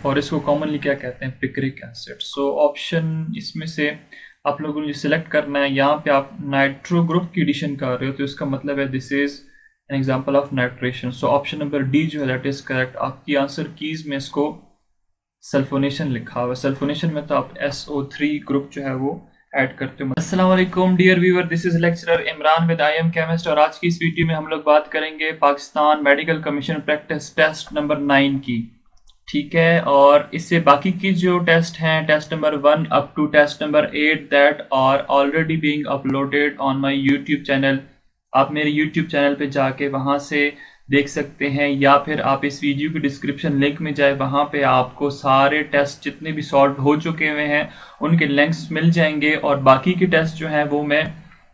और इसको कॉमनली क्या कहते हैं, पिक्रिक एसिड। सो ऑप्शन इसमें से आप लोगों ने सिलेक्ट करना है। यहाँ पे आप नाइट्रो ग्रुप की एडिशन कर रहे हो तो इसका मतलब है this is an example of nitration. So option number D जो है दैट इज करेक्ट। आपकी आंसर कीज में इसको सल्फोनेशन लिखा हुआ है। सल्फोनेशन में तो आप SO3 ग्रुप जो है वो ऐड करते हो। अस्सलाम वालेकुम dear viewer, this is lecturer Imran with I am chemist और आज की इस वीडियो में हम लोग बात करेंगे Pakistan medical commission practice test number 9 की। ठीक है, और इससे बाकी की जो टेस्ट हैं, test number 1 up to test number 8 that are already being uploaded on my YouTube channel. आप मेरे यूट्यूब चैनल पे जाके वहाँ से देख सकते हैं, या फिर आप इस वीडियो की डिस्क्रिप्शन लिंक में जाए, वहाँ पे आपको सारे टेस्ट जितने भी सॉल्व हो चुके हुए हैं उनके लिंक्स मिल जाएंगे। और बाकी के टेस्ट जो हैं वो मैं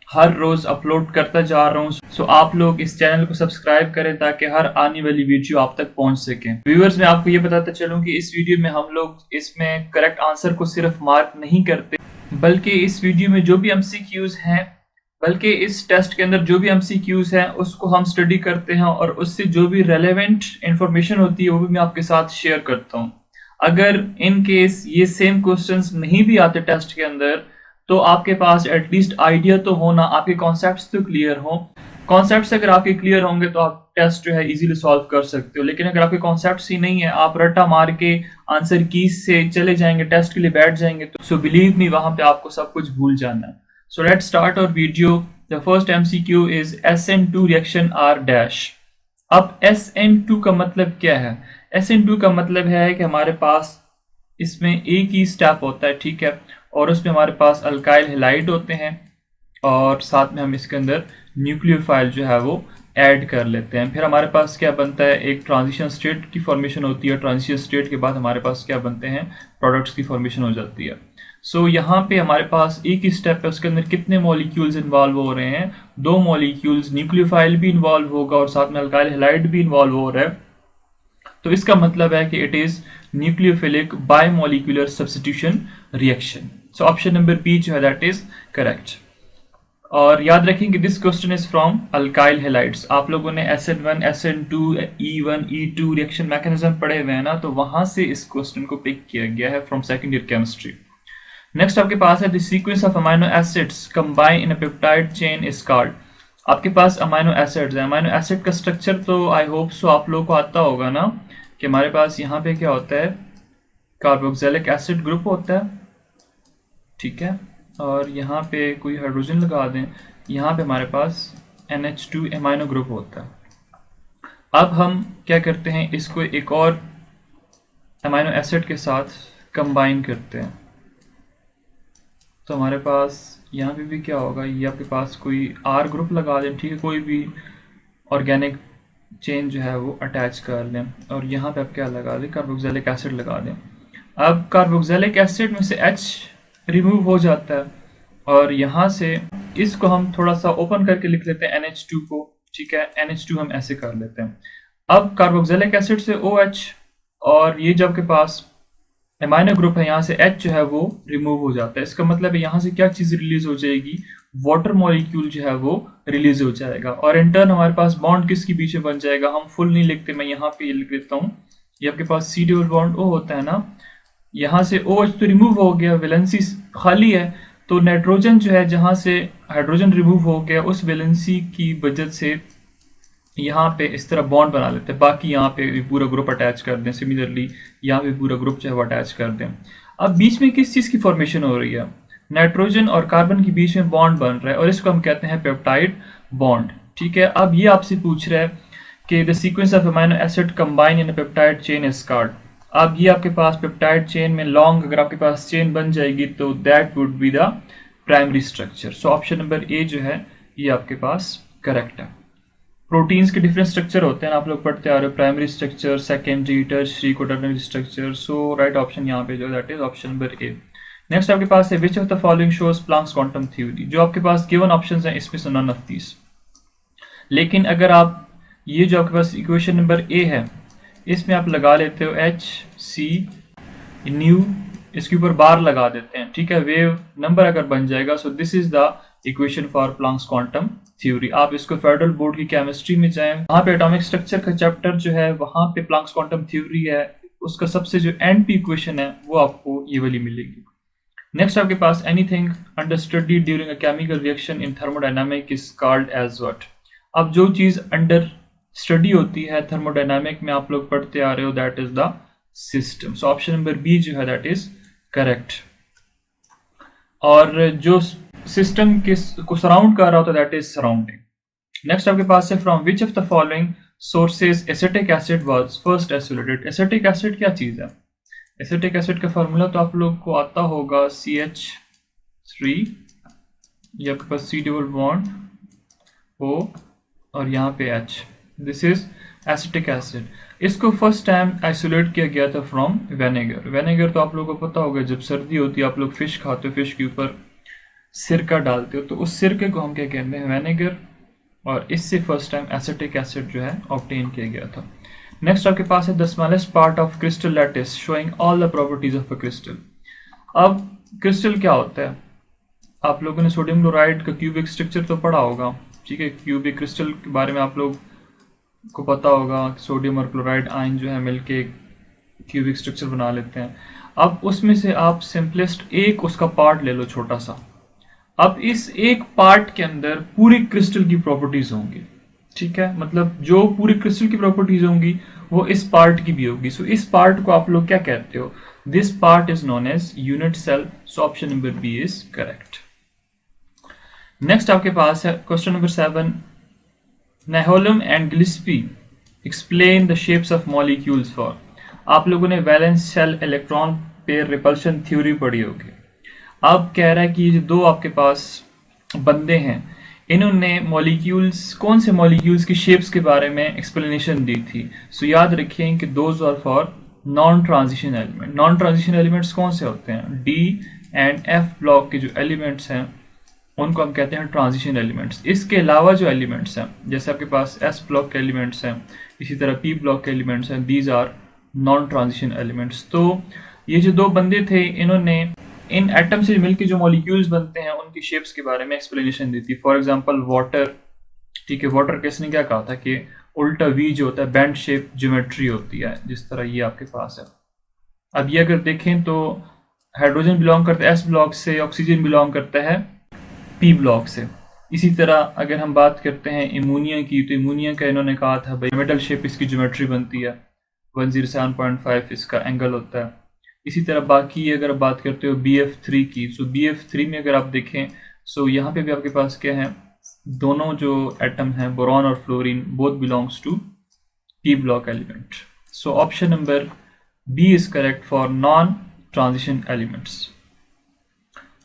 हर रोज अपलोड करता जा रहा हूँ। सो आप लोग इस चैनल को सब्सक्राइब करें ताकि हर आने वाली वीडियो आप तक पहुंच सके। व्यूअर्स, मैं आपको ये बताता चलूं कि इस वीडियो में हम लोग इसमें करेक्ट आंसर को सिर्फ मार्क नहीं करते, बल्कि इस वीडियो में जो भी MCQs हैं, बल्कि इस टेस्ट के अंदर जो भी MCQs हैं उसको हम स्टडी करते हैं और उससे जो भी रेलेवेंट इंफॉर्मेशन होती है वो भी मैं आपके साथ शेयर करता हूँ। अगर इन केस ये सेम क्वेश्चंस नहीं भी आते टेस्ट के अंदर तो आपके पास एटलीस्ट आइडिया तो होना, आपके कॉन्सेप्ट्स तो क्लियर हो। कॉन्सेप्ट्स अगर आपके क्लियर होंगे तो आप टेस्ट जो है इजीली सॉल्व कर सकते हो। लेकिन अगर आपके कॉन्सेप्ट्स ही नहीं है, आप रट्टा मार के आंसर कीज से चले जाएंगे, टेस्ट के लिए बैठ जाएंगे, तो सो बिलीव मी वहां पे आपको सब कुछ भूल जाना है। So let's start our video. The first MCQ is SN2 reaction R dash. अब SN2 का मतलब क्या है? SN2 का मतलब है कि हमारे पास इसमें एक ही स्टेप होता है, ठीक है, और उसमें हमारे पास अल्काइल हैलाइड होते हैं और साथ में हम इसके अंदर न्यूक्लियोफाइल जो है वो ऐड कर लेते हैं। फिर हमारे पास क्या बनता है, एक ट्रांजिशन स्टेट की फॉर्मेशन होती है। ट्रांजिशन स्टेट के बाद हमारे पास क्या बनते हैं, प्रोडक्ट्स की फॉर्मेशन हो जाती है। सो यहाँ पे हमारे पास एक ही स्टेप है, उसके अंदर कितने मॉलिक्यूल्स इन्वॉल्व हो रहे हैं, 2 मॉलिक्यूल्स, न्यूक्लियोफाइल भी इन्वॉल्व होगा और साथ में अल्काइल हैलाइड भी इन्वॉल्व हो रहा है। तो इसका मतलब है कि it is nucleophilic bimolecular substitution reaction. So option number B जो है दैट इज करेक्ट। और याद रखेंगे this question is from alkyl halides. आप लोगों ने SN1, SN2, E1, E2 reaction mechanism पढ़े हुए हैं ना, तो वहां से इस क्वेश्चन को पिक किया गया है from second year chemistry. Next आपके पास है the sequence of amino acids combine in a peptide chain is called. आपके पास अमाइनो एसिड्स है। अमाइनो एसिड का स्ट्रक्चर तो आई होप सो आप लोगों को आता होगा ना, कि हमारे पास यहाँ पे क्या होता है, कार्बोक्सिलिक एसिड ग्रुप होता है, ठीक है, और यहाँ पे कोई हाइड्रोजन लगा दें, यहाँ पे हमारे पास NH2 एमाइनो ग्रुप होता है। अब हम क्या करते हैं, इसको एक और अमाइनो एसिड के साथ कंबाइन करते हैं, तो हमारे पास यहाँ पे भी क्या होगा, ये आपके पास कोई R ग्रुप लगा दें, ठीक है, कोई भी ऑर्गेनिक चेन जो है वो अटैच कर लें और यहाँ पे आप क्या लगा दें, कार्बोक्सिलिक एसिड लगा दें। अब कार्बोक्सिलिक एसिड में से H रिमूव हो जाता है और यहाँ से इसको हम थोड़ा सा ओपन करके लिख लेते हैं NH2 को, ठीक है, NH2 हम ऐसे कर लेते हैं। अब कार्बोक्सिलिक एसिड से OH और ये जो आपके पास एमाइनो ग्रुप है, यहाँ से H जो है वो रिमूव हो जाता है। इसका मतलब है यहाँ से क्या चीज़ रिलीज हो जाएगी, वाटर मॉलिक्यूल जो है वो रिलीज हो जाएगा और इन टर्न हमारे पास बॉन्ड किसके बीच में बन जाएगा, हम फुल नहीं लिखते, मैं यहाँ पे ये लिख देता हूँ, ये आपके पास C डबल बॉन्ड O होता है ना, यहाँ से OH तो रिमूव हो गया, वैलेंसी खाली है, तो नाइट्रोजन जो है जहाँ से हाइड्रोजन रिमूव हो गया उस वैलेंसी की वजह से यहाँ पे इस तरह बॉन्ड बना लेते हैं। बाकी यहाँ पे पूरा ग्रुप अटैच कर दें, सिमिलरली यहाँ पे पूरा ग्रुप जो है वो अटैच कर दें। अब बीच में किस चीज़ की फॉर्मेशन हो रही है, नाइट्रोजन और कार्बन के बीच में बॉन्ड बन रहा है और इसको हम कहते हैं पेप्टाइड बॉन्ड, ठीक है। अब ये आपसे पूछ रहा है कि the sequence of amino acid combine in a peptide chain is called. अब ये आपके पास पेप्टाइड चेन में लॉन्ग अगर आपके पास चेन बन जाएगी तो that would be the primary structure. So option number A जो है ये आपके पास करेक्ट है। प्रोटीन्स के डिफरेंट स्ट्रक्चर होते हैं, आप लोग पढ़ते आ रहे हो, primary structure, secondary, tertiary, quaternary structure. So right option यहाँ पे जो that is option number A. Next आपके पास है which of the following shows Planck's quantum theory. जो आपके पास गिवन ऑप्शंस हैं इसमें से नन ऑफ दीस। लेकिन अगर आप ये जो आपके पास इक्वेशन नंबर ए है इसमें आप लगा लेते हो HC न्यू, इसके ऊपर बार लगा देते हैं, ठीक है, वेव नंबर अगर बन जाएगा। So this is the equation for Planck's quantum theory. आप इसको फेडरल बोर्ड की केमिस्ट्री में जाएं, वहाँ पे एटॉमिक स्ट्रक्चर का चैप्टर जो है वहाँ पे प्लैंक्स क्वांटम थ्योरी है, उसका सबसे जो एंड पे इक्वेशन है वो आपको ये वाली मिलेगी। नेक्स्ट आपके पास anything under study during a chemical reaction in thermodynamic is called as what. अब जो चीज अंडर स्टडी होती है थर्मोडायनामिक में आप लोग पढ़ते आ रहे हो, that is the system. So option number B जो है दैट इज करेक्ट। और जो सिस्टम को सराउंड कर रहा होता है दैट इज सराउंडिंग। नेक्स्ट आपके पास है from which of the following sources acetic acid was first isolated. Acetic acid क्या चीज है? एसिटिक एसिड का फार्मूला तो आप लोग को आता होगा CH3, ये आपके पास C डबल बॉन्ड O और यहाँ पे H, this is acetic acid. इसको फर्स्ट टाइम आइसोलेट किया गया था फ्रॉम वेनेगर। वेनेगर तो आप लोगों को पता होगा, जब सर्दी होती है आप लोग फिश खाते हो, फिश के ऊपर सिरका डालते हो, तो उस सिरके को हम क्या कहते हैं? वेनेगर। और इससे फर्स्ट टाइम एसिटिक एसिड जो है ऑब्टेन किया गया था। नेक्स्ट आपके पास है the smallest part of crystal lattice showing all the properties of a crystal. अब क्रिस्टल क्या होता है? आप लोगों ने सोडियम क्लोराइड का क्यूबिक स्ट्रक्चर तो पढ़ा होगा, ठीक है। क्यूबिक क्रिस्टल के बारे में आप लोग को पता होगा, सोडियम और क्लोराइड आयन जो है मिलके क्यूबिक स्ट्रक्चर बना लेते हैं। अब उसमें से आप सिंपलेस्ट एक उसका पार्ट ले लो, छोटा सा। अब इस एक पार्ट के अंदर पूरी क्रिस्टल की प्रॉपर्टीज होंगी, ठीक है। मतलब जो पूरी क्रिस्टल की प्रॉपर्टीज होंगी वो इस पार्ट की भी होगी। सो इस पार्ट को आप लोग क्या कहते हो? This part is known as unit cell. So option number B is correct. Next आपके पास है question number 7, Nyholm and Gillespie explain the shapes of molecules for. आप लोगों ने valence shell electron pair repulsion theory पढ़ी होगी। अब कह रहा है कि ये दो आपके पास बंदे हैं, इन्होंने मॉलिक्यूल्स, कौन से मॉलिक्यूल्स की शेप्स के बारे में एक्सप्लेनेशन दी थी। सो याद रखिए कि those are for non transition element. Non transition elements कौन से होते हैं? डी एंड एफ ब्लॉक के जो एलिमेंट्स हैं उनको हम कहते हैं ट्रांजिशन एलिमेंट्स। इसके अलावा जो एलिमेंट्स हैं, जैसे आपके पास एस ब्लॉक के एलिमेंट्स हैं, इसी तरह पी ब्लॉक के एलिमेंट्स हैं, these are non transition elements. तो ये जो दो बंदे थे, इन्होंने इन एटम से मिलकर जो मॉलिक्यूल्स बनते हैं उनकी शेप्स के बारे में एक्सप्लेनेशन दी थी। फॉर एग्जांपल वाटर, ठीक है। वाटर किसने क्या कहा था कि उल्टा वी जो होता है बैंड शेप ज्योमेट्री होती है, जिस तरह ये आपके पास है। अब ये अगर देखें तो हाइड्रोजन बिलोंग करता है एस ब्लॉक से, ऑक्सीजन बिलोंग करता है पी ब्लॉक से। इसी तरह अगर हम बात करते हैं इमोनिया की, तो इमोनिया का इन्होंने कहा था भाई मेटल शेप इसकी ज्योमेट्री बनती है, 107.5 इसका एंगल होता है। इसी तरह बाकी अगर आप बात करते हो BF3 की, सो BF3 में अगर आप देखें, सो यहाँ पे भी आपके पास क्या है, दोनों जो एटम हैं बोरॉन और fluorine, both belongs to P block element. So option number B is correct for non transition elements.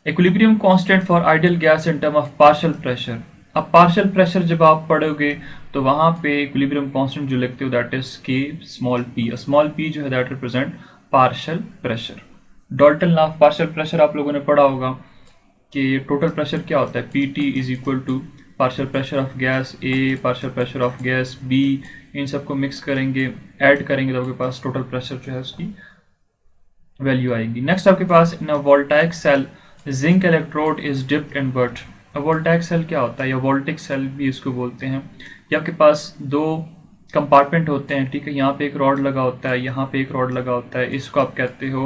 Equilibrium constant for ideal gas in term of partial pressure. अब पार्शियल प्रेशर जब आप पढ़ोगे तो वहाँ पे equilibrium constant जो लिखते हो that is K small p। Small p जो है that represent partial pressure. Dalton law of partial pressure आप लोगों ने पढ़ा होगा कि टोटल प्रेशर क्या होता है, PT is equal to partial pressure of gas A, partial pressure of gas B, इन सबको मिक्स करेंगे, ऐड करेंगे तो आपके पास टोटल प्रेशर जो है उसकी वैल्यू आएगी। नेक्स्ट आपके पास in a voltaic cell zinc electrode is dipped in but. Voltaic cell क्या होता है, या वोल्टिक सेल भी इसको बोलते हैं। ये आपके पास दो कंपार्टमेंट होते हैं, ठीक है। यहाँ पे एक रॉड लगा होता है, यहाँ पे एक रॉड लगा होता है, इसको आप कहते हो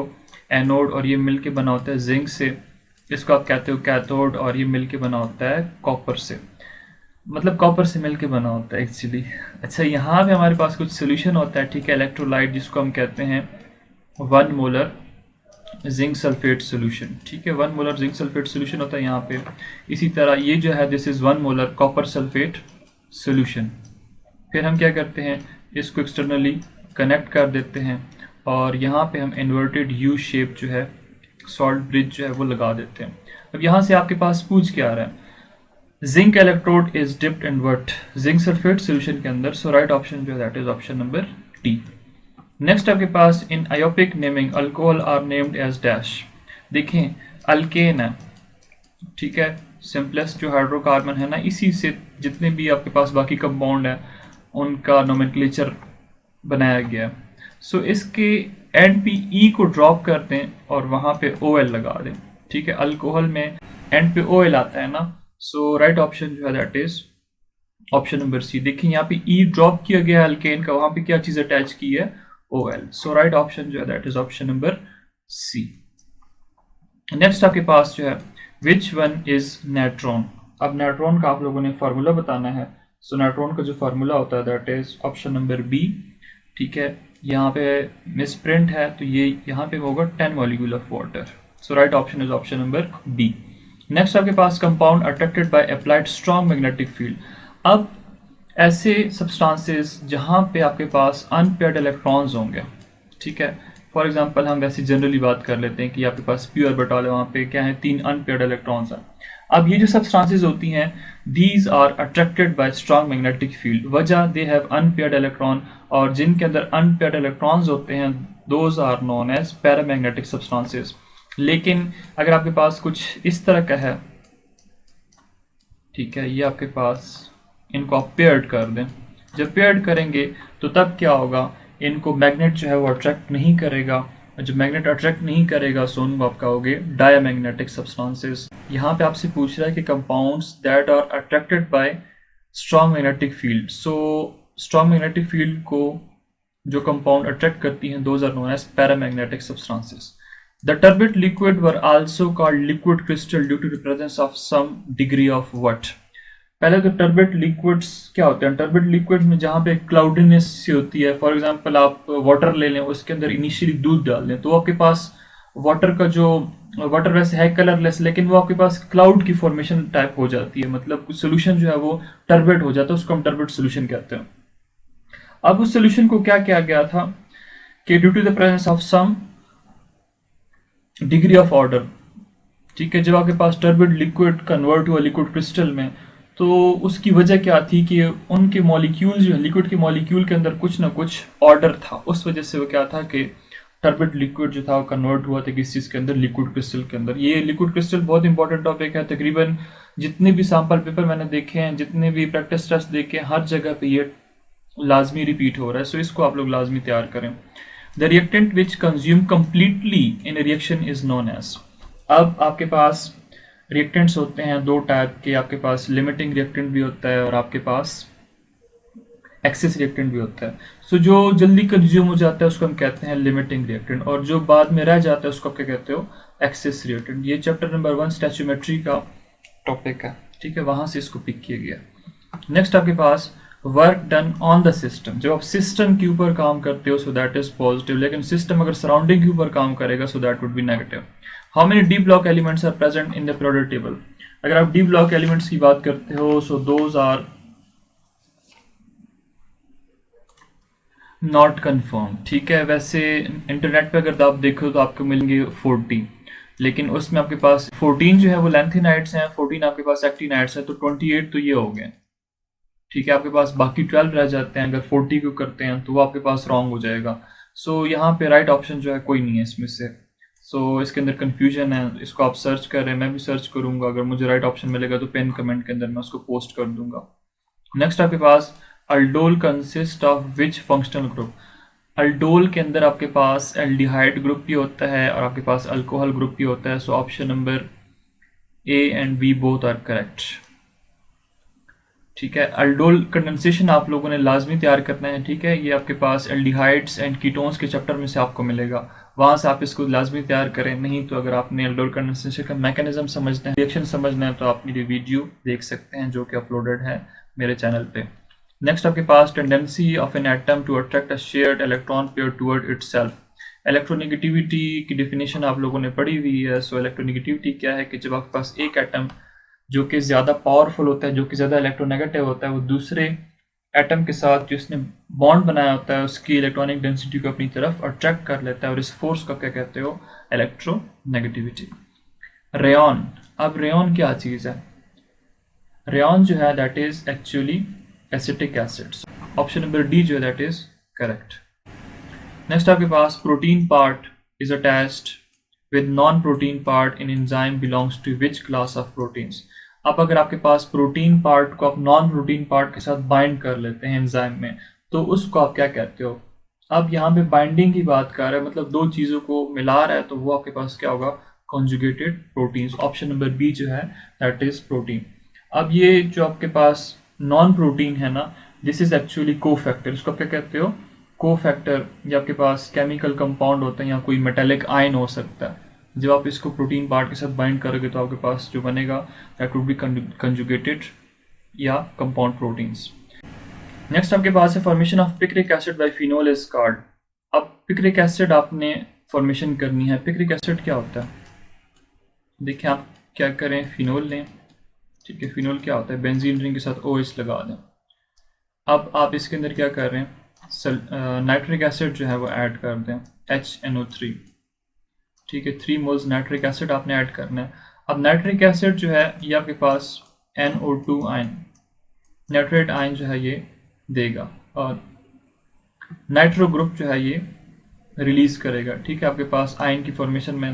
एनोड, और ये मिलके बना होता है जिंक से। इसको आप कहते हो कैथोड, और ये मिलके बना होता है कॉपर से, मतलब कॉपर से मिलके बना होता है एक्चुअली। अच्छा, यहाँ पे हमारे पास कुछ सोल्यूशन होता है, ठीक है, इलेक्ट्रोलाइट, जिसको हम कहते हैं 1 मोलर जिंक सल्फेट सोल्यूशन, ठीक है। 1 मोलर जिंक सल्फेट सोल्यूशन होता है यहाँ पे। इसी तरह ये जो है this is 1 molar copper sulphate solution. फिर हम क्या करते हैं, इसको एक्सटर्नली कनेक्ट कर देते हैं, और यहाँ पे हम इन्वर्टेड यू शेप जो है सॉल्ट ब्रिज जो है वो लगा देते हैं। अब यहाँ से आपके पास पूछ क्या आ रहा है, zinc electrode is dipped in what, zinc sulphate solution के अंदर। सो राइट ऑप्शन जो है that is option number D. Next आपके पास in IUPAC naming alcohol are named as dash. देखें अल्केन है, ठीक है, सिंपलेस्ट जो हाइड्रोकार्बन है ना, इसी से जितने भी आपके पास बाकी कंपाउंड है उनका नोमेनक्लेचर बनाया गया है। सो इसके एंड पे ई को ड्रॉप कर दें और वहाँ पे OL लगा दें, ठीक है। अल्कोहल में एंड पे OL आता है ना, सो राइट ऑप्शन जो है that is option number C. देखिए यहाँ पे ई ड्रॉप किया गया है अल्केन का, वहाँ पे क्या चीज़ अटैच की है, OL. सो राइट ऑप्शन जो है that is option number C. Next आपके पास जो है विच वन इज नेट्रॉन। अब नेट्रॉन का आप लोगों ने फार्मूला बताना है। सो नेट्रॉन का जो फार्मूला होता है that is option number B. ठीक है, यहाँ पे मिस प्रिंट है तो ये यहाँ पे होगा 10 molecule of water. So right option is option number B. Next आपके पास compound attracted by applied strong magnetic field. अब ऐसे सब्सटेंसेस जहाँ पे आपके पास अनपेयर्ड इलेक्ट्रॉन्स होंगे, ठीक है, फॉर एग्जांपल हम वैसे जनरली बात कर लेते हैं कि आपके पास पी ऑर्बिटल है, वहाँ पे क्या है 3 अनपेयर्ड इलेक्ट्रॉन्स हैं। अब ये जो सब्सटेंसेस होती हैं these are attracted by strong magnetic field. वजह दे हैव अनपेयर्ड इलेक्ट्रॉन, और जिनके अंदर अनपेयर्ड इलेक्ट्रॉन्स होते हैं those are known as paramagnetic substances. लेकिन अगर आपके पास कुछ इस तरह का है, ठीक है, ये आपके पास इनको आप पेयर्ड कर दें, जब पेयर्ड करेंगे तो तब क्या होगा, इनको मैग्नेट जो है वो अट्रैक्ट नहीं करेगा, और जब मैग्नेट अट्रैक्ट नहीं करेगा सो उनको आप कहोगे डायमैग्नेटिक सब्सटेंसेस। यहाँ पे आपसे पूछ रहा है कि compounds that are attracted by strong magnetic field. So strong magnetic field को जो कंपाउंड अट्रैक्ट करती हैं those are known as paramagnetic substances. The turbid liquid were also called liquid crystal due to the presence of some degree of what। पहले तो turbid liquids क्या होते हैं, turbid liquid में जहाँ पे क्लाउडीनेस सी होती है, फॉर एग्जांपल आप वाटर ले लें, उसके अंदर इनिशियली दूध डाल दें तो आपके पास वाटर का जो वाटर वैसे है कलरलेस, लेकिन वो आपके पास क्लाउड की फॉर्मेशन टाइप हो जाती है, मतलब सोल्यूशन जो है वो टर्बिड हो जाता है, उसको हम टर्बिड सोल्यूशन कहते हैं। अब उस सोल्यूशन को क्या किया गया था कि due to the presence of some degree of order, ठीक है, जब आपके पास टर्बिड लिक्विड कन्वर्ट हुआ लिक्विड क्रिस्टल में तो उसकी वजह क्या थी कि उनके मॉलिक्यूल जो है लिक्विड के मॉलिक्यूल के अंदर कुछ ना कुछ ऑर्डर था, उस वजह से वो क्या था कि टर्बिड लिक्विड जो था वो कन्वर्ट हुआ था किस चीज़ के अंदर, लिक्विड क्रिस्टल के अंदर। ये लिक्विड क्रिस्टल बहुत इंपॉर्टेंट टॉपिक है, तकरीबन जितने भी सैम्पल पेपर मैंने देखे हैं, जितने भी प्रैक्टिस टेस्ट देखे हैं, हर जगह पे ये लाजमी रिपीट हो रहा है, सो इसको आप लोग लाजमी तैयार करें। The reactant which consume completely in reaction is known as. अब आपके पास रिएक्टेंट्स होते हैं दो टाइप के, आपके पास लिमिटिंग रिएक्टेंट भी होता है और आपके पास एक्सेस रिएक्टेंट भी होता है। सो जो जल्दी कंज्यूम हो जाता है उसको हम कहते हैं लिमिटिंग रिएक्टेंट, और जो बाद में रह जाता है उसको आप क्या कहते हो, एक्सेस रिएक्टेंट। ये चैप्टर नंबर 1 स्टैचोमेट्री का टॉपिक है, ठीक है, वहां से इसको पिक किया गया। नेक्स्ट आपके पास work done on the system. जब आप सिस्टम के ऊपर काम करते हो सो दैट इज पॉजिटिव, लेकिन सिस्टम अगर सराउंडिंग के ऊपर काम करेगा so that would be negative. How many D block elements are present in the periodic table. अगर आप डी ब्लॉक एलिमेंट्स की बात करते हो so those are not confirm, ठीक है। वैसे इंटरनेट पे अगर आप देखो तो आपको मिलेंगे 40, लेकिन उसमें आपके पास 14 जो है वो लेंथेनाइड्स हैं, 14 आपके पास एक्टिनाइड्स हैं, तो 28 तो ये हो गए, ठीक है। आपके पास बाकी 12 रह जाते हैं, अगर 40 को करते हैं तो वो आपके पास रॉन्ग हो जाएगा। सो यहाँ पे राइट ऑप्शन जो है कोई नहीं है इसमें से। सो इसके अंदर कंफ्यूजन है, इसको आप सर्च कर रहे हैं, मैं भी सर्च करूंगा, अगर मुझे राइट ऑप्शन मिलेगा तो पिन कमेंट के अंदर मैं उसको पोस्ट कर दूंगा। नेक्स्ट आपके पास aldol consist of which functional group. Aldol के अंदर आपके पास एल्डिहाइड ग्रुप भी होता है और आपके पास अल्कोहल ग्रुप भी होता है। So option number A and B both are correct, ठीक है। अल्डोल कंडेंसेशन आप लोगों ने लाजमी तैयार करना है, ठीक है, ये आपके पास एल्डिहाइड्स एंड कीटोन्स के चैप्टर में से आपको मिलेगा, वहां से आप इसको लाजमी तैयार करें। नहीं तो अगर आपने एल्डोल कंडेंसेशन का मैकेनिज्म समझना है, रिएक्शन समझना है, तो आप मेरी वीडियो देख सकते हैं जो कि अपलोडेड है मेरे चैनल पे। नेक्स्ट आपके पास tendency of an atom to attract a shared electron pair toward itself. Electronegativity की डेफिनेशन आप लोगों ने पढ़ी हुई है। सो इलेक्ट्रोनेगेटिविटी क्या है कि जब आपके पास एक एटम जो कि ज़्यादा पावरफुल होता है, जो कि ज़्यादा इलेक्ट्रोनेगेटिव होता है, वो दूसरे एटम के साथ जो इसने बॉन्ड बनाया होता है उसकी इलेक्ट्रॉनिक डेंसिटी को अपनी तरफ अट्रैक्ट कर लेता है, और इस फोर्स को क्या कहते हो, इलेक्ट्रोनेगेटिविटी। रेयॉन, अब रेयॉन क्या चीज़ है, रेयॉन जो है that is actually acetic acids. Option number D जो है दैट इज करेक्ट। नेक्स्ट आपके पास protein part is attached with non-protein part in enzyme belongs to which class of proteins। अब अगर आपके पास प्रोटीन पार्ट को आप नॉन प्रोटीन पार्ट के साथ बाइंड कर लेते हैं एंजाइम में तो उसको आप क्या कहते हो। अब यहाँ पे बाइंडिंग की बात कर रहे हैं, मतलब दो चीज़ों को मिला रहा है, तो वो आपके पास क्या होगा, conjugated proteins. Option number B जो है दैट इज प्रोटीन। अब ये जो आपके पास नॉन प्रोटीन है ना, दिस इज एक्चुअली कोफैक्टर, इसको आप क्या कहते हो, कोफैक्टर या आपके पास केमिकल कंपाउंड होते हैं या कोई मेटेलिक आयन हो सकता है। जब आप इसको प्रोटीन पार्ट के साथ बाइंड करोगे तो आपके पास जो बनेगा दैट वुड बी कंजुगेटेड या कंपाउंड प्रोटीन्स। नेक्स्ट आपके पास है formation of picric acid by phenol is called. अब पिक्रिक एसिड आपने फॉर्मेशन करनी है। पिक्रिक एसिड क्या होता है? देखिए आप क्या करें, फिनोल लें, ठीक है। फिनोल क्या होता है? बेंजीन रिंग के साथ OH लगा दें। अब आप इसके अंदर क्या कर रहे हैं, नाइट्रिक एसिड जो है वो ऐड कर दें, HNO3, ठीक है। 3 मोल्स नाइट्रिक एसिड आपने ऐड करना है। अब नाइट्रिक एसिड जो है ये आपके पास NO2 आयन, नाइट्रेट आयन जो है ये देगा और नाइट्रो ग्रुप जो है ये रिलीज करेगा, ठीक है। आपके पास आयन की फॉर्मेशन में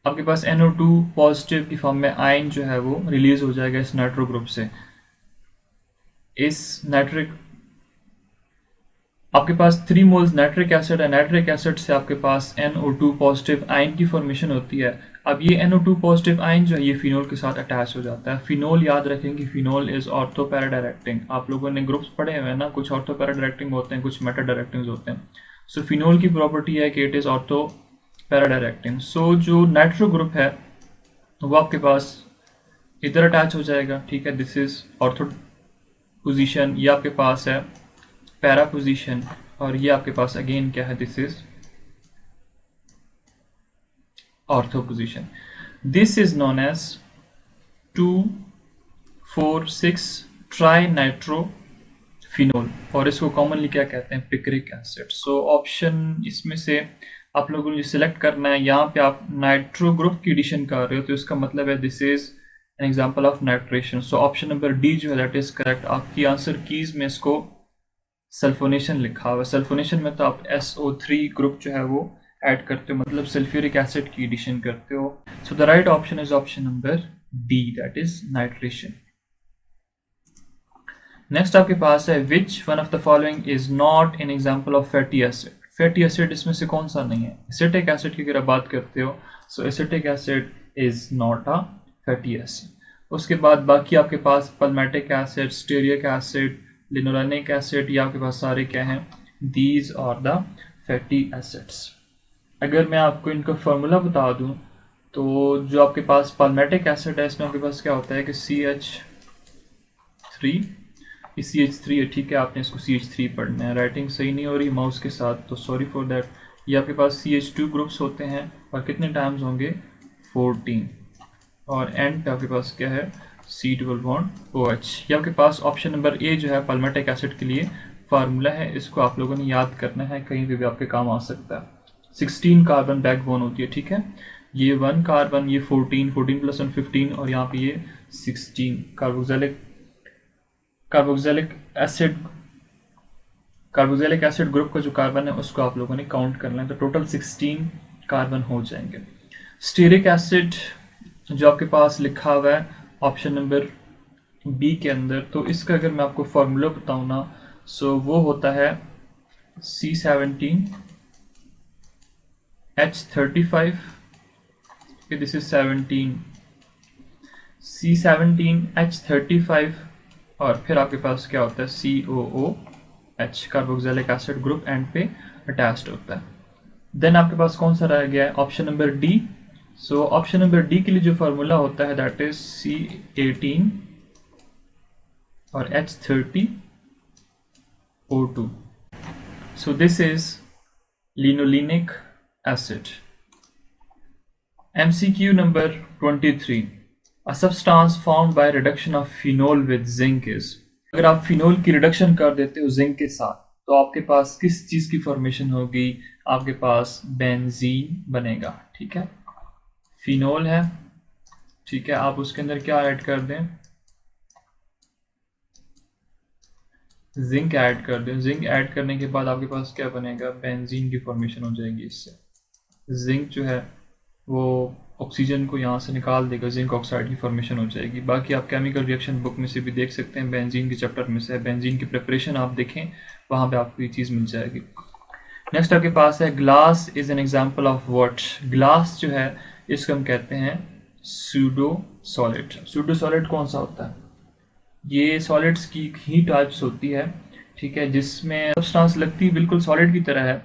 आपके पास NO2 पॉजिटिव की फॉर्म में आयन जो है वो रिलीज हो जाएगा इस नाइट्रो ग्रुप से। इस नाइट्रिक आपके पास 3 मोल्स नाइट्रिक एसिड है। नाइट्रिक एसिड से आपके पास NO2 पॉजिटिव आयन की फॉर्मेशन होती है। अब ये NO2 पॉजिटिव आयन जो है ये फिनोल के साथ अटैच हो जाता है। फिनोल याद रखें कि phenol is ortho para directing. आप लोगों ने ग्रुप्स पढ़े हुए हैं ना, कुछ ऑर्थो पैरा डायरेक्टिंग होते हैं, कुछ मेटा डायरेक्टिंग होते हैं। सो फिनोल की प्रॉपर्टी है कि it is ortho para directing. So जो नाइट्रो ग्रुप है वो आपके पास इधर अटैच हो जाएगा, ठीक है। दिस इज ऑर्थो पोजीशन, ये आपके पास है पैरा पोजीशन और ये आपके पास अगेन क्या है, this is ortho position. This is known as 2,4,6 trinitrophenol और इसको कॉमनली क्या कहते हैं, पिक्रिक एसिड। सो ऑप्शन इसमें से आप लोगों ने सिलेक्ट करना है। यहाँ पे आप नाइट्रो ग्रुप की एडिशन कर रहे हो तो इसका मतलब है this is an example of nitration. So option number D जो है दैट इज करेक्ट। आपकी आंसर कीज में इसको सल्फोनेशन लिखा हुआ है। सल्फोनेशन में तो आप SO3 ग्रुप जो है वो ऐड करते हो, मतलब सल्फ्यूरिक एसिड की एडिशन करते हो। So the right option is option number D, that is nitration. Next आपके पास है which one of the following is not an example of fatty acid. Fatty acid इसमें से कौन सा नहीं है? एसिटिक एसिड की अगर आप बात करते हो so acetic acid is not a fatty acid. उसके बाद बाकी आपके पास palmitic acid, stearic acid, linolenic acid, ये आपके पास सारे क्या हैं, these are the fatty acids. अगर मैं आपको इनका फॉर्मूला बता दूं तो जो आपके पास पल्मेटिक एसिड है इसमें आपके पास क्या होता है कि CH3, ये CH3 है, ठीक है। आपने इसको CH3 पढ़ना है। राइटिंग सही नहीं हो रही माउस के साथ तो सॉरी फॉर दैट। ये आपके पास CH2 ग्रुप्स होते हैं और कितने टाइम्स होंगे, 14 और एंड पे आपके पास क्या है, C∞OH। ये आपके पास ऑप्शन नंबर ए जो है पल्मेटिक एसिड के लिए फार्मूला है। इसको आप लोगों ने याद करना है, कहीं पे भी आपके काम आ सकता है। 16 कार्बन बैकबोन होती है, ठीक है। ये 1 कार्बन, ये 14 प्लस 1 15 और यहाँ पे ये 16 कार्बोक्सिलिक एसिड ग्रुप का जो कार्बन है उसको आप लोगों ने काउंट करना है तो टोटल 16 कार्बन हो जाएंगे। स्टीरिक एसिड जो आपके पास लिखा हुआ है ऑप्शन नंबर बी के अंदर, तो इसका अगर मैं आपको फॉर्मूला बताऊं ना सो वो होता है C17H35, दिस इज 17 C17H35 और फिर आपके पास क्या होता है COOH, carboxylic acid group and पे अटैच्ड होता है। देन आपके पास कौन सा रह गया है, ऑप्शन नंबर डी। सो ऑप्शन नंबर डी के लिए जो फॉर्मूला होता है दैट इज C18 और H30O2। So this is linolenic acid. MCQ number 23, a substance formed by reduction of phenol with zinc is। अगर आप फिनोल की रिडक्शन कर देते हो जिंक के साथ तो आपके पास किस चीज की फॉर्मेशन होगी, आपके पास बेंजीन बनेगा, ठीक है। फिनोल है, ठीक है, आप उसके अंदर क्या ऐड कर दें, जिंक ऐड कर दें। जिंक ऐड करने के बाद आपके पास क्या बनेगा, बेंजीन की फॉर्मेशन हो जाएगी। इससे जिंक जो है वो ऑक्सीजन को यहाँ से निकाल देगा, जिंक ऑक्साइड की फॉर्मेशन हो जाएगी। बाकी आप केमिकल रिएक्शन बुक में से भी देख सकते हैं, बेंजीन के चैप्टर में से बेंजीन की प्रिपरेशन आप देखें, वहाँ पे आपको ये चीज़ मिल जाएगी। नेक्स्ट आपके पास है glass is an example of what. Glass जो है इसको हम कहते हैं सूडो सॉलिड। सूडो सॉलिड कौन सा होता है, ये सॉलिड्स की ही टाइप्स होती है, ठीक है, जिसमें सब्सटेंस लगती बिल्कुल सॉलिड की तरह है,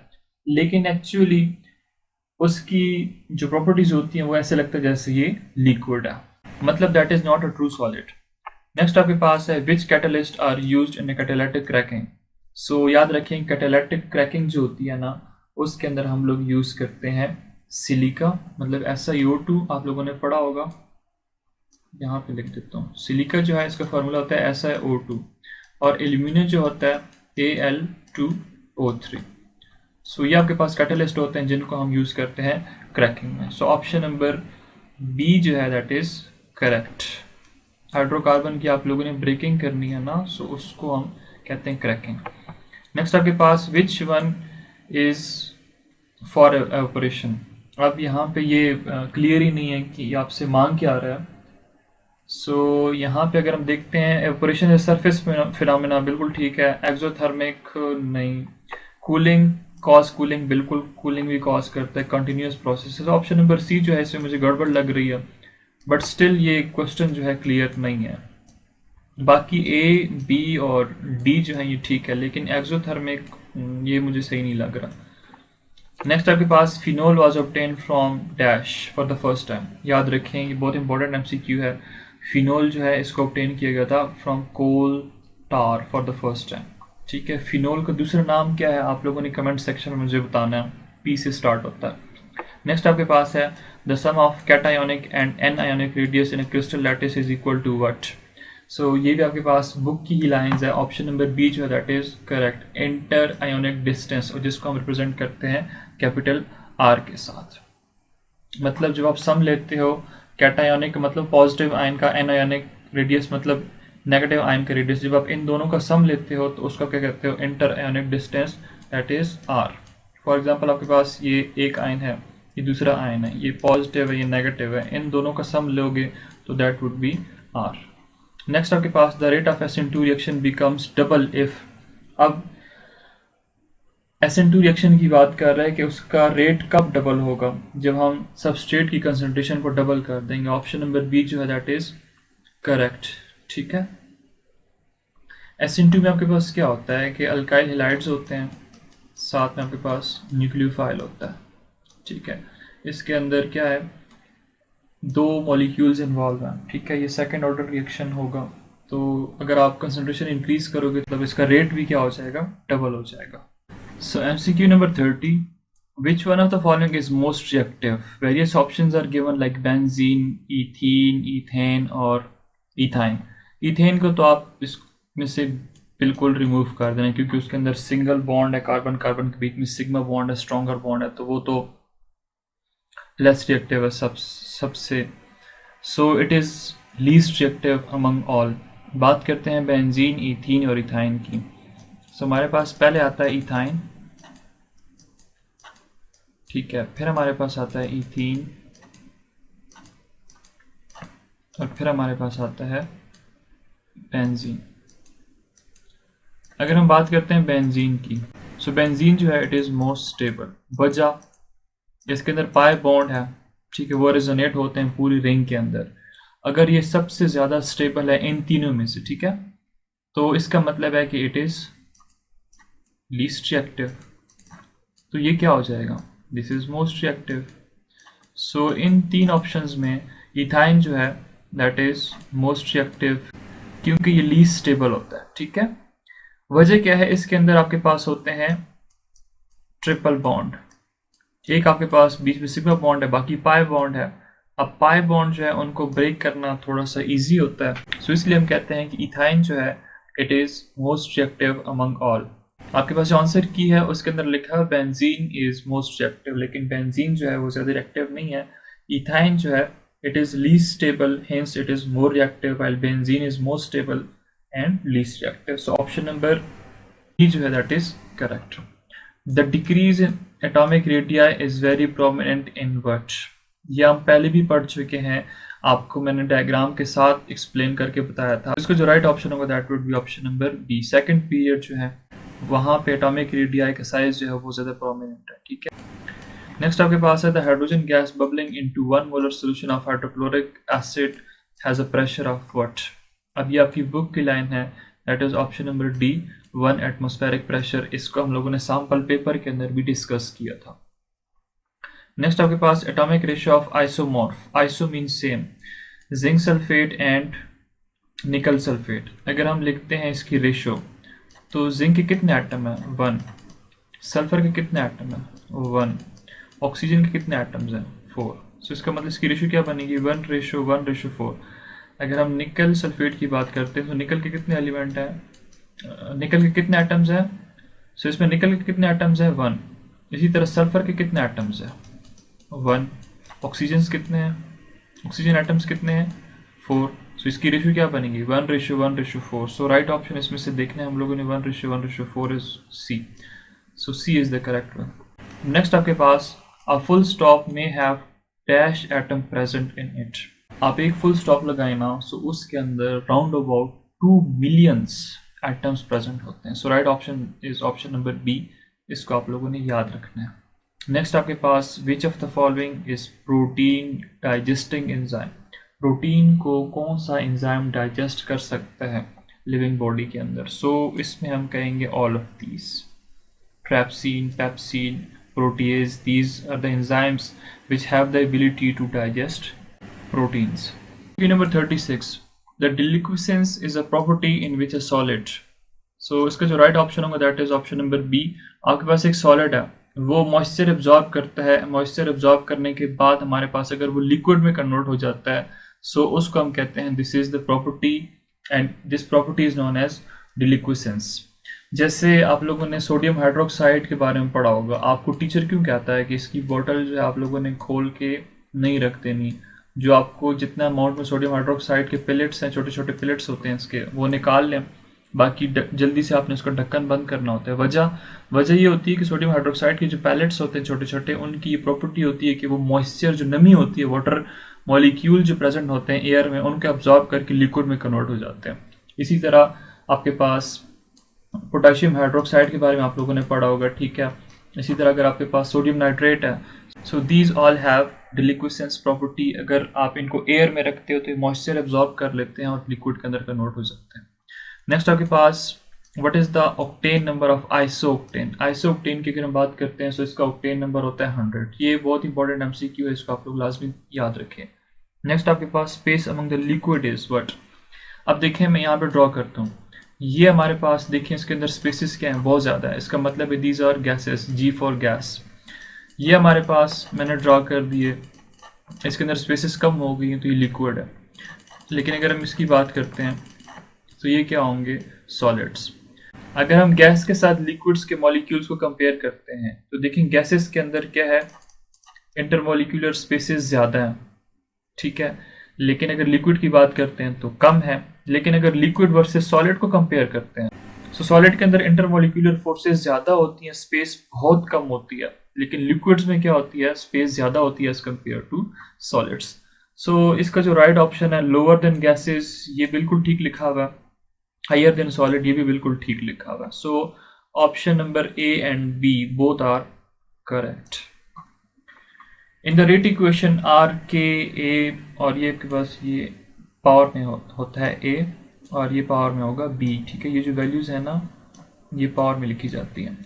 लेकिन एक्चुअली उसकी जो प्रॉपर्टीज होती हैं वो ऐसे लगता है जैसे ये लिक्विड है, मतलब that is not a true solid. Next आपके पास है which catalyst are used in catalytic cracking. So याद रखें कैटालिटिक क्रैकिंग जो होती है ना, उसके अंदर हम लोग यूज़ करते हैं सिलिका, मतलब SiO2 आप लोगों ने पढ़ा होगा, यहाँ पे लिख देता हूँ। सिलिका जो है इसका फार्मूला होता है SiO2 और एल्यूमिनियम जो होता है Al2O3। सो ये आपके पास कैटलिस्ट होते हैं जिनको हम यूज़ करते हैं क्रैकिंग में। सो ऑप्शन नंबर बी जो है दैट इज़ करेक्ट। हाइड्रोकार्बन की आप लोगों ने ब्रेकिंग करनी है ना, सो उसको हम कहते हैं क्रैकिंग। नेक्स्ट आपके पास which one is for evaporation. अब यहाँ पे ये क्लियर ही नहीं है कि आपसे मांग क्या आ रहा है। सो यहाँ पे अगर हम देखते हैं एवपोरेशन सरफेस फिनोमेना बिल्कुल ठीक है, एक्सोथर्मिक नहीं, कूलिंग कॉज कूलिंग बिल्कुल कूलिंग भी कॉज करता है, continuous process. Option number C जो है इसमें मुझे गड़बड़ लग रही है, बट स्टिल ये क्वेश्चन जो है क्लियर नहीं है। बाकी ए बी और डी जो है ये ठीक है, लेकिन एक्सोथर्मिक ये मुझे सही नहीं लग रहा। नेक्स्ट आपके पास phenol was obtain from dash for the first time. याद रखें ये बहुत इंपॉर्टेंट MCQ है। फिनोल जो है इसको ऑब्टेन किया गया था from coal tar for the first time. ठीक है, फिनोल का दूसरा नाम क्या है आप लोगों ने कमेंट सेक्शन में मुझे बताना है, पी से स्टार्ट होता है। नेक्स्ट आपके पास है the sum of cationic and anionic radius in a crystal lattice is equal to what. So ये भी आपके पास बुक की ही लाइंस है। ऑप्शन नंबर बी जो है that is correct, inter ionic distance, और जिसको हम रिप्रेजेंट करते हैं कैपिटल R के साथ। मतलब जब आप सम लेते हो, कैटायोनिक मतलब पॉजिटिव आयन का, एनायोनिक रेडियस मतलब नेगेटिव आयन का रेडियस, जब आप इन दोनों का सम लेते हो तो उसका क्या कहते हो, inter ionic distance, that is R। For example आपके पास ये एक आयन है, ये दूसरा आयन है, ये पॉजिटिव है, ये नेगेटिव है, इन दोनों का सम लोगे तो that would be R। Next आपके पास the rate of SN2 reaction becomes double if. अब SN2 रिएक्शन की बात कर रहा है कि उसका रेट कब डबल होगा, जब हम सबस्ट्रेट की कंसंट्रेशन को डबल कर देंगे। ऑप्शन नंबर बी जो है दैट इज करेक्ट। ठीक है, SN2 में आपके पास क्या होता है कि अल्काइल हैलाइड्स होते हैं, साथ में आपके पास न्यूक्लियोफाइल होता है। ठीक है, इसके अंदर क्या है, दो मॉलिक्यूल्स इन्वॉल्व हैं। ठीक है, ये सेकंड ऑर्डर रिएक्शन होगा, तो अगर आप कंसंट्रेशन इंक्रीज करोगे तब इसका रेट भी क्या हो जाएगा, डबल हो जाएगा। सो MCQ number 30, which one of the following is most reactive? Various options are given like benzene, ethene, ethane और इथाइन। इथेन को तो आप इसमें से बिल्कुल रिमूव कर देना, क्योंकि उसके अंदर सिंगल बॉन्ड है, कार्बन कार्बन के बीच में सिग्मा बॉन्ड है, स्ट्रॉन्गर बॉन्ड है, तो वो तो लेस रिएक्टिव है सबसे। So it is least reactive among all. बात करते हैं बेंजीन, इथीन और इथाइन की। सो हमारे पास पहले आता है इथाइन, ठीक है, फिर हमारे पास आता है इथीन और फिर हमारे पास आता है बेंजीन। अगर हम बात करते हैं बेंजीन की, सो बेंजीन जो है इट इज़ मोस्ट स्टेबल। वजह, इसके अंदर पाई बॉन्ड है, ठीक है, वो रेजोनेट होते हैं पूरी रिंग के अंदर। अगर ये सबसे ज़्यादा स्टेबल है इन तीनों में से, ठीक है, तो इसका मतलब है कि इट इज़ लीस्ट रिएक्टिव। तो ये क्या हो जाएगा, दिस इज मोस्ट रिएक्टिव। सो इन तीन ऑप्शंस में इथाइन जो है दैट इज मोस्ट रिएक्टिव, क्योंकि ये लीस्ट स्टेबल होता है। ठीक है, वजह क्या है, इसके अंदर आपके पास होते हैं ट्रिपल बॉन्ड, एक आपके पास बीच में सिग्मा बॉन्ड है, बाकी पाई बॉन्ड है। अब पाई बॉन्ड जो है उनको ब्रेक करना थोड़ा सा इजी होता है, सो इसलिए हम कहते हैं कि इथाइन जो है it is most reactive among all. आपके पास जो आंसर की है उसके अंदर लिखा है बेंजीन इज मोस्ट रिएक्टिव, लेकिन बेंजीन जो है वो ज़्यादा रिएक्टिव नहीं है। इथाइन जो है it is least stable, hence it is more reactive, while benzene is most stable and least reactive. So option number B जो है that is correct. The decrease in atomic radii is very prominent in what. ये हम पहले भी पढ़ चुके हैं, आपको मैंने डायग्राम के साथ एक्सप्लेन करके बताया था। इसका जो राइट ऑप्शन होगा that would be option number B. Second period जो है वहाँ पे एटॉमिक रेडियाई का साइज जो है वो ज़्यादा प्रोमिनेंट है। ठीक है, नेक्स्ट आपके पास है the hydrogen gas bubbling into 1 molar solution of hydrochloric acid has a pressure of what. अब ये आपकी बुक की लाइन है, that is option number D 1 atmospheric pressure. इसको हम लोगों ने सैम्पल पेपर के अंदर भी डिस्कस किया था। नेक्स्ट आपके पास atomic ratio of isomorph. Iso mean same, zinc sulphate and nickel sulphate. अगर हम लिखते हैं इसकी रेशियो, तो जिंक के कितने एटम है 1, सल्फर के कितने एटम है 1, ऑक्सीजन के कितने एटम्स हैं 4। सो इसका मतलब इसकी रेशियो क्या बनेगी 1:1:4। अगर हम निकल सल्फेट की बात करते हैं तो निकल के कितने एलिमेंट हैं, निकल के कितने एटम्स हैं, सो इसमें निकल के कितने एटम्स हैं 1। इसी तरह सल्फर के कितने एटम्स हैं 1, ऑक्सीजन कितने हैं, ऑक्सीजन एटम्स कितने हैं 4। सो इसकी रेशियो क्या बनेगी 1:1:4। सो राइट ऑप्शन इसमें से देखने हम लोगों ने 1:1:4 is C. So C is the correct one. Next आपके पास अ फुल स्टॉप में have dash atom present in it. आप एक फुल स्टॉप लगाए ना, सो उसके अंदर round about 2 millions atoms present होते हैं। So right option is option number B. इसको आप लोगों ने याद रखना है। नेक्स्ट आपके पास which of the following is protein digesting enzyme. Protein को कौन सा एंजाइम डाइजेस्ट कर सकता है लिविंग बॉडी के अंदर। सो इसमें हम कहेंगे all of these, trypsin, pepsin, protease. These are the enzymes which have the ability to digest proteins. Number 36. The deliquescence is a property in which a solid. So इसका जो right option होगा that is option number B. आपके पास एक solid है, वो moisture absorb करता है। moisture absorb करने के बाद हमारे पास अगर वो liquid में convert हो जाता है, so उसको हम कहते हैं this is the property and this property is known as deliquescence. जैसे आप लोगों ने सोडियम हाइड्रोक्साइड के बारे में पढ़ा होगा, आपको टीचर क्यों कहता है कि इसकी बोतल जो है आप लोगों ने खोल के नहीं रख देनी, जो आपको जितना अमाउंट में सोडियम हाइड्रोक्साइड के पिलेट्स हैं, छोटे छोटे पिलेट्स होते हैं इसके, वो निकाल लें, बाकी जल्दी से आपने उसका ढक्कन बंद करना होता है। वजह ये होती है कि सोडियम हाइड्रोक्साइड के जो पैलेट्स होते हैं छोटे छोटे, उनकी ये प्रॉपर्टी होती है कि वो मॉइस्चर जो नमी होती है, वाटर मॉलिक्यूल जो प्रेजेंट होते हैं एयर में, उनको अब्जॉर्ब करके लिक्विड में कन्वर्ट हो जाते हैं। इसी तरह आपके पास पोटेशियम हाइड्रोक्साइड के बारे में आप लोगों ने पढ़ा होगा, ठीक है। इसी तरह अगर आपके पास सोडियम नाइट्रेट है, so these all have deliquescence property. अगर आप इनको एयर में रखते हो तो मॉइस्चर एब्जॉर्ब कर लेते हैं और लिक्विड के अंदर कन्वर्ट हो सकते हैं। नेक्स्ट आपके पास what is the octane number of isooctane. Isooctane की अगर हम बात करते हैं तो इसका ऑक्टेन नंबर होता है 100। ये बहुत इंपॉर्टेंट एमसीक्यू है, इसको आप लोग लाजमी याद रखें। नेक्स्ट आपके पास space among the liquid is what. अब देखें मैं यहाँ पे ड्रॉ करता हूँ, ये हमारे पास देखें इसके अंदर स्पेसिस क्या है, बहुत ज़्यादा है। इसका मतलब है these are gases, G for gas. ये हमारे पास मैंने ड्रॉ कर दिए, इसके अंदर स्पेसिस कम हो गई हैं तो ये लिक्विड है। लेकिन अगर हम इसकी बात करते हैं तो ये क्या होंगे सॉलिड्स। अगर हम गैस के साथ लिक्विड्स के मॉलिक्यूल्स को कंपेयर करते हैं तो देखें गैसेस के अंदर क्या है, इंटरमॉलिक्यूलर स्पेसिस ज़्यादा है, ठीक है। लेकिन अगर लिक्विड की बात करते हैं तो कम है। लेकिन अगर लिक्विड वर्सेस सॉलिड को कंपेयर करते हैं, सो सॉलिड के अंदर इंटरमॉलिक्यूलर फोर्सेस ज़्यादा होती हैं, स्पेस बहुत कम होती है। लेकिन लिक्विड्स में क्या होती है, स्पेस ज़्यादा होती है एज कम्पेयर टू सॉलिड्स। सो इसका जो राइट ऑप्शन है लोअर देन गैसेस, ये बिल्कुल ठीक लिखा हुआ है। हायर देन सॉलिड, ये भी बिल्कुल ठीक लिखा हुआ है। So option number A and B both are correct. In the rate equation R K A, और ये के पास ये पावर में होता है ए और ये पावर में होगा बी, ठीक है। ये जो वैल्यूज है ना ये पावर में लिखी जाती हैं।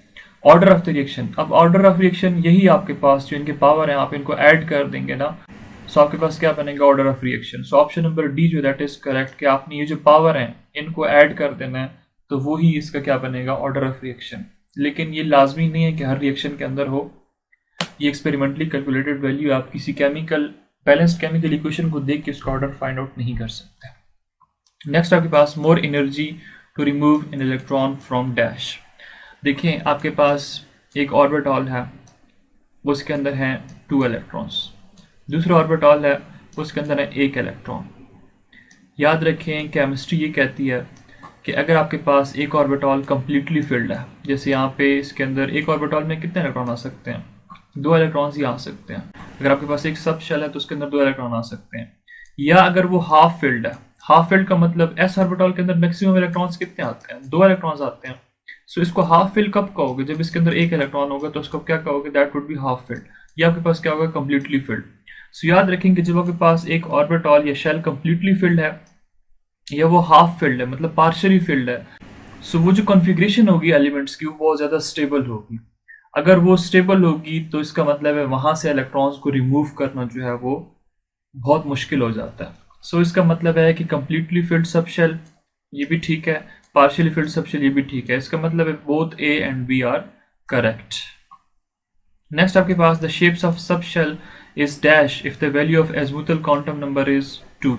ऑर्डर ऑफ द रिएक्शन, अब ऑर्डर ऑफ रिएक्शन यही आपके पास जो इनके पावर है आप इनको ऐड कर देंगे ना, सो आपके पास क्या बनेगा order of reaction. So option number D जो दैट इज करेक्ट कि आपने ये जो पावर है इनको ऐड कर देना है तो वो ही इसका क्या बनेगा ऑर्डर ऑफ रिएक्शन। लेकिन ये लाजमी नहीं है कि हर रिएक्शन के अंदर हो, ये एक्सपेरिमेंटली कैलकुलेटेड वैल्यू, आप किसी केमिकल बैलेंस्ड केमिकल इक्वेशन को देख के उसका ऑर्डर फाइंड आउट नहीं कर सकते। नेक्स्ट आपके पास more energy to remove an electron from dash. देखिए आपके पास एक ऑर्बिटॉल है, उसके अंदर हैं 2 इलेक्ट्रॉन्स, दूसरा ऑर्बिटॉल है उसके अंदर है 1 इलेक्ट्रॉन। याद रखें केमिस्ट्री ये कहती है कि अगर आपके पास एक ऑर्बिटॉल कंप्लीटली फिल्ड है, जैसे यहाँ पे इसके अंदर एक ऑर्बिटॉल में कितने इलेक्ट्रॉन आ सकते हैं, 2 इलेक्ट्रॉन्स ही आ सकते हैं। अगर आपके पास एक सब शेल है तो उसके अंदर 2 इलेक्ट्रॉन आ सकते हैं। या अगर वो हाफ फिल्ड है, हाफ फिल्ड का मतलब एस ऑर्बिटल के अंदर मैक्सिमम इलेक्ट्रॉन्स कितने आते हैं, 2 इलेक्ट्रॉन्स आते हैं। सो इसको हाफ फिल्ड कब कहोगे, जब इसके अंदर 1 इलेक्ट्रॉन होगा तो उसको क्या कहोगे, that would be half filled. या आपके पास क्या होगा कंप्लीटली फिल्ड। सो याद रखेंगे जब आपके पास एक ऑर्बिटल या शेल कंप्लीटली फिल्ड है या वो हाफ फिल्ड है मतलब पार्शियली फिल्ड है, सो वो जो कॉन्फ़िगरेशन होगी एलिमेंट्स की वो बहुत ज़्यादा स्टेबल होगी। अगर वो स्टेबल होगी तो इसका मतलब है वहाँ से इलेक्ट्रॉन्स को रिमूव करना जो है वो बहुत मुश्किल हो जाता है। सो इसका मतलब है कि कंप्लीटली फिल्ड सबशेल ये भी ठीक है, पार्शियली फिल्ड सबशेल ये भी ठीक है। इसका मतलब है both A and B are correct. Next आपके पास the shapes of subshell is dash if the value of azimuthal quantum number is 2।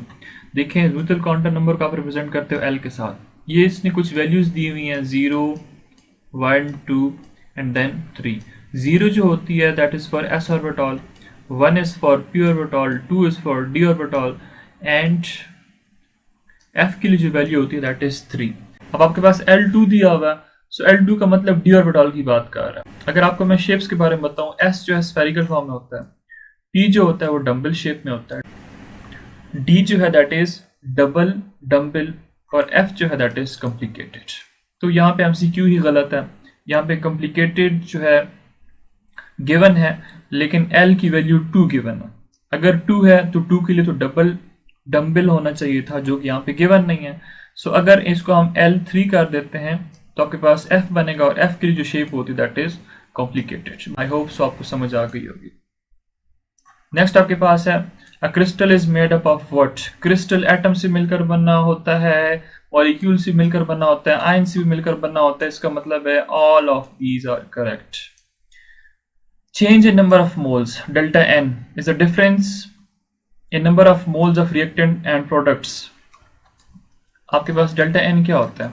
देखें एज़मुथल क्वांटम नंबर को आप रिप्रेजेंट करते हो एल के साथ। ये इसने कुछ वैल्यूज दी हुई हैं 0 1 2 एंड देन 3। 0 जो होती है that is for S orbital, 1 is for p orbital, 2 is for d orbital and f के लिए जो वैल्यू होती है दैट इज 3। अब आपके पास L2 दिया हुआ है, सो L2 का मतलब d ऑर्बिटल की बात कर रहा है। अगर आपको मैं शेप्स के बारे में बताऊं, S जो है स्फेरिकल फॉर्म में होता है, P जो होता है वो डम्बल शेप में होता है, D जो है दैट इज डबल डम्बल और F जो है दैट इज कॉम्प्लिकेटेड। तो यहाँ पे MCQ ही गलत है, यहाँ पे कॉम्प्लिकेटेड जो है गिवन है लेकिन L की वैल्यू 2 गिवन है। अगर 2 है तो 2 के लिए तो डबल डम्बल होना चाहिए था जो कि यहाँ पे गिवन नहीं है। सो अगर इसको हम L3 कर देते हैं तो आपके पास F बनेगा और F की जो शेप होती है that is complicated. I hope so आपको समझ आ गई होगी। नेक्स्ट आपके पास है a crystal is made up of what. Crystal atom से मिलकर बना होता है, मॉलिक्यूल से मिलकर बना होता है, आयन से भी मिलकर बना होता है। इसका मतलब है all of these are correct. Change in number of moles delta n is the difference in number of moles of reactant and products। आपके पास delta n क्या होता है?